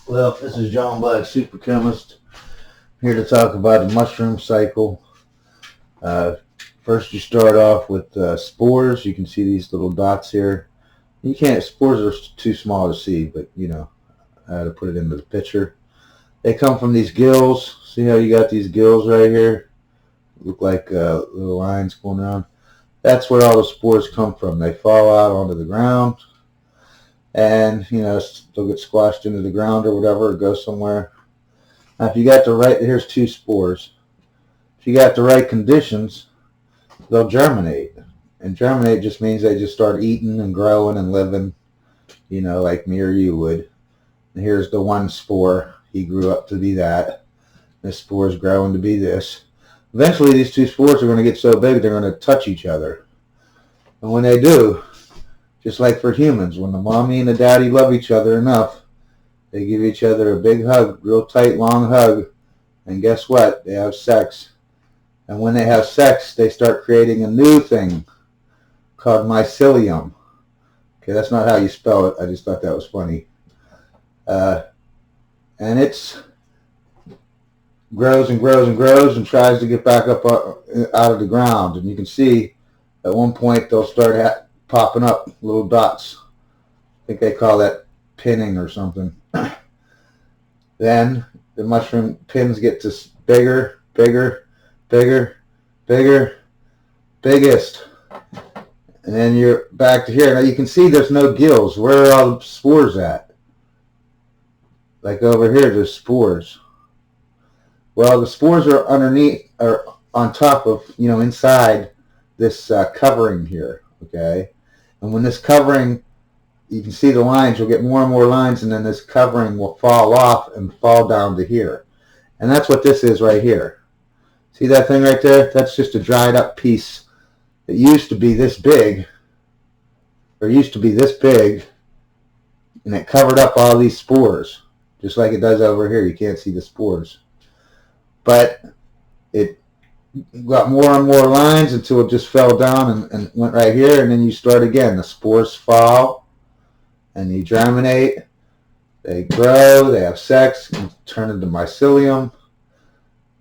Well, this is John Black, Super Chemist, here to talk about the mushroom cycle. Uh, First, you start off with spores. You can see these little dots here. You can't, spores are too small to see, but you know how to put it into the picture. They come from these gills. See how you got these gills right here? Look like little lines going around. That's where all the spores come from. They fall out onto the ground, and they'll get squashed into the ground or whatever, or go somewhere. Now, if you got the right, here's two spores. If you got the right conditions, they'll germinate. And germinate just means they just start eating and growing and living, like me or you would. And here's the one spore. He grew up to be that. This spore is growing to be this. Eventually, these two spores are going to get so big they're going to touch each other. And when they do, just like for humans, when the mommy and the daddy love each other enough, they give each other a big hug, real tight, long hug. And guess what? They have sex. And when they have sex, they start creating a new thing called mycelium. Okay, that's not how you spell it. I just thought that was funny. And it's grows and grows and grows and tries to get back up out of the ground. And you can see at one point they'll start popping up little dots. I think they call that pinning or something. Then the mushroom pins get to bigger, bigger, bigger, bigger, biggest. And then you're back to here. Now you can see there's no gills. Where are all the spores at? Like over here, there's spores. Well, the spores are underneath, or on top of, inside this covering here, okay? And when this covering, you can see the lines, you'll get more and more lines, and then this covering will fall off and fall down to here. And that's what this is right here. See that thing right there? That's just a dried up piece. It used to be this big, and it covered up all these spores, just like it does over here. You can't see the spores. But it got more and more lines until it just fell down and went right here, and then you start again. The spores fall, and you germinate. They grow, they have sex, and turn into mycelium.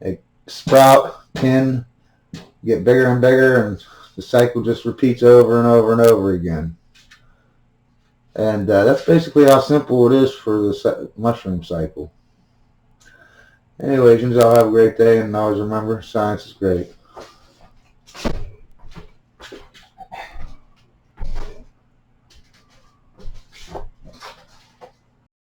They sprout, pin, get bigger and bigger, and the cycle just repeats over and over and over again. And that's basically how simple it is for the mushroom cycle. Anyways, y'all have a great day, and always remember, science is great.